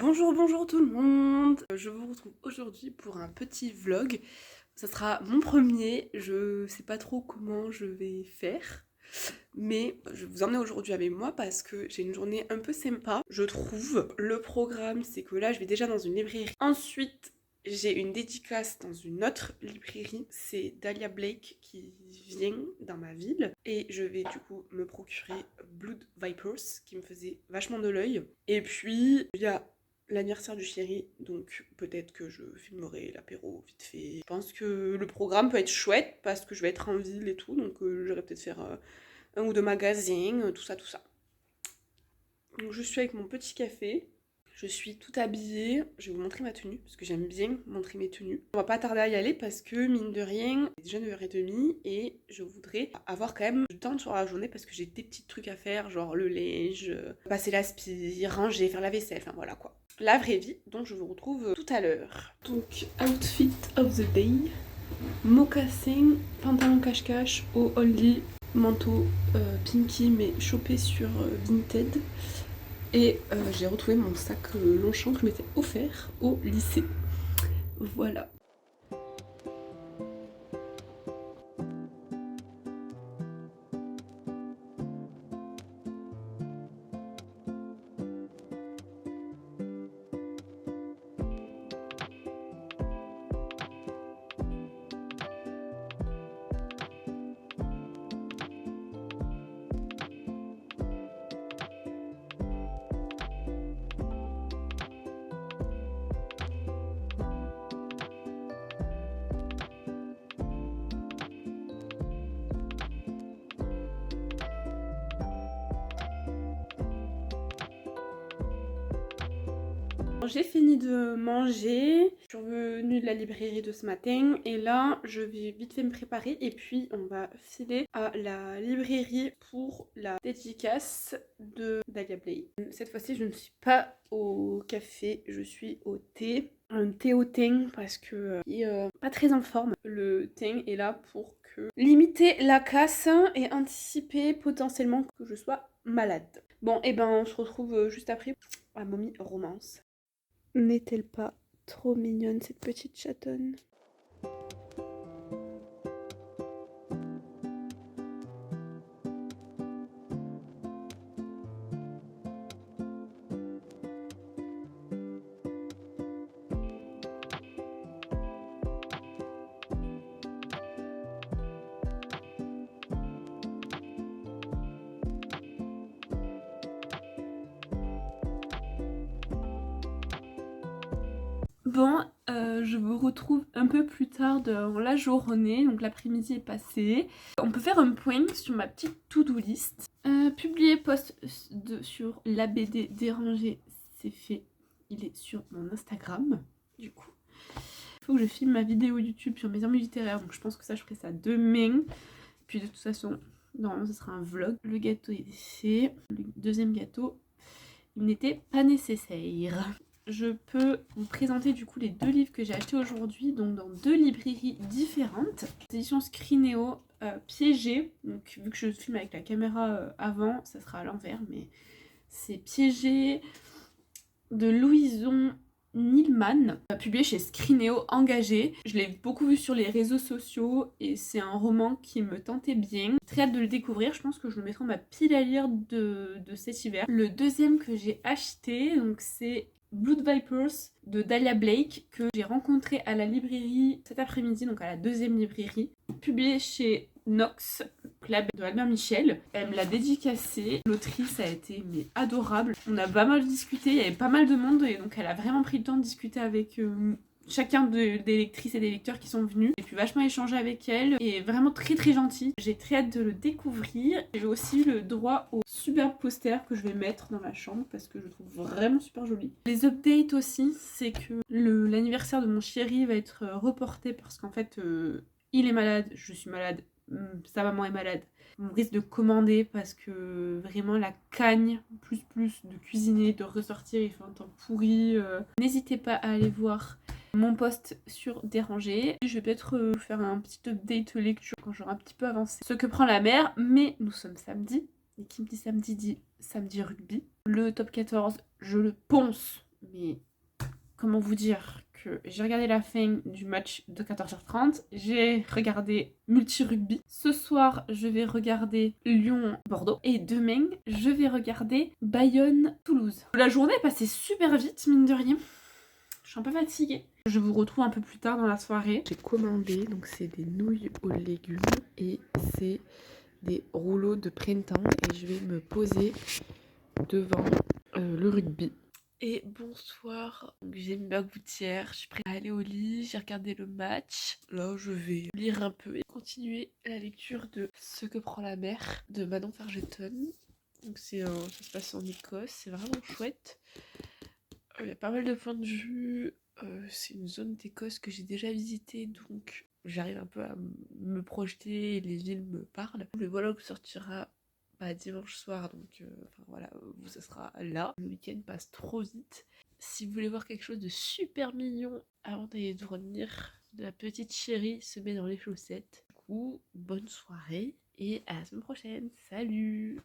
Bonjour tout le monde. Je vous retrouve aujourd'hui pour un petit vlog. Ça sera mon premier, je sais pas trop comment je vais faire, mais je vais vous emmener aujourd'hui avec moi parce que j'ai une journée un peu sympa, je trouve. Le programme, c'est que là, je vais déjà dans une librairie. Ensuite, j'ai une dédicace dans une autre librairie, c'est Dahlia Blake qui vient dans ma ville et je vais du coup me procurer Blood Vipers qui me faisait vachement de l'œil. Et puis il y a l'anniversaire du chéri, donc peut-être que je filmerai l'apéro vite fait. Je pense que le programme peut être chouette parce que je vais être en ville et tout, donc j'aurais peut-être faire un ou deux magasins, tout ça, tout ça. Donc je suis avec mon petit café. Je suis toute habillée, je vais vous montrer ma tenue, parce que j'aime bien montrer mes tenues. On va pas tarder à y aller parce que, mine de rien, c'est déjà 9h30 et je voudrais avoir quand même du temps sur la journée parce que j'ai des petits trucs à faire, genre le linge, passer l'aspi, ranger, faire la vaisselle, enfin voilà quoi. La vraie vie, donc je vous retrouve tout à l'heure. Donc, outfit of the day, mocassin, pantalon cache-cache, haut oldie, manteau pinky mais chopé sur Vinted. Et j'ai retrouvé mon sac Longchamp que je m'étais offert au lycée. Voilà. J'ai fini de manger, je suis revenue de la librairie de ce matin et là je vais vite fait me préparer et puis on va filer à la librairie pour la dédicace de Dahlia Blake. Cette fois-ci je ne suis pas au café, je suis au thé. Un thé au thym parce que pas très en forme. Le thym est là pour que limiter la casse et anticiper potentiellement que je sois malade. Bon et ben on se retrouve juste après à Mommy Romance. N'est-elle pas trop mignonne cette petite chatonne? Bon, je vous retrouve un peu plus tard dans la journée, donc l'après-midi est passé. On peut faire un point sur ma petite to-do list. Publier post sur la BD dérangée, c'est fait. Il est sur mon Instagram, du coup. Il faut que je filme ma vidéo YouTube sur mes ennuis littéraires, donc je pense que ça, je ferai ça demain. Puis de toute façon, normalement, ce sera un vlog. Le gâteau est fait. Le deuxième gâteau, il n'était pas nécessaire. Je peux vous présenter du coup les deux livres que j'ai achetés aujourd'hui, donc dans deux librairies différentes. Édition Scrinéo, Piégé, donc vu que je filme avec la caméra avant, ça sera à l'envers, mais c'est Piégé de Louison Nilman, publié chez Scrinéo, Engagé. Je l'ai beaucoup vu sur les réseaux sociaux et c'est un roman qui me tentait bien. J'ai très hâte de le découvrir, je pense que je le mettrai dans ma pile à lire de cet hiver. Le deuxième que j'ai acheté, donc c'est Blood Vipers de Dahlia Blake que j'ai rencontré à la librairie cet après-midi, donc à la deuxième librairie, publié chez Nox, Club de Albert Michel. Elle me l'a dédicacé. L'autrice a été mais adorable. On a pas mal discuté, il y avait pas mal de monde et donc elle a vraiment pris le temps de discuter avec chacun des lectrices et des lecteurs qui sont venus. J'ai pu vachement échanger avec elle et vraiment très très gentille. J'ai très hâte de le découvrir. J'ai aussi le droit au superbe poster que je vais mettre dans ma chambre parce que je le trouve vraiment super joli. Les updates aussi, c'est que l'anniversaire de mon chéri va être reporté parce qu'en fait il est malade, je suis malade, sa maman est malade. On risque de commander parce que vraiment la cagne plus de cuisiner, de ressortir, il fait un temps pourri. N'hésitez pas à aller voir mon post sur Dérangé. Je vais peut-être faire un petit update lecture quand j'aurai un petit peu avancé ce que prend la mer, mais nous sommes samedi. Et qui me dit samedi dit samedi rugby. Le top 14, je le ponce, Mais comment vous dire que j'ai regardé la fin du match de 14h30, j'ai regardé multi-rugby. Ce soir, je vais regarder Lyon-Bordeaux. Et demain, je vais regarder Bayonne-Toulouse. La journée est passée super vite, mine de rien. Je suis un peu fatiguée. Je vous retrouve un peu plus tard dans la soirée. J'ai commandé, donc c'est des nouilles aux légumes et c'est des rouleaux de printemps. Et je vais me poser devant le rugby. Et bonsoir, j'ai mis ma gouttière, je suis prête à aller au lit, j'ai regardé le match. Là, je vais lire un peu et continuer la lecture de Ce que prend la mer de Manon Fargeton. Donc ça se passe en Écosse, c'est vraiment chouette. Il y a pas mal de points de vue. C'est une zone d'Écosse que j'ai déjà visitée, donc j'arrive un peu à me projeter et les villes me parlent. Le vlog sortira dimanche soir, donc enfin voilà, ça sera là. Le week-end passe trop vite. Si vous voulez voir quelque chose de super mignon avant d'aller dormir, de la petite chérie se met dans les chaussettes. Du coup, bonne soirée et à la semaine prochaine. Salut!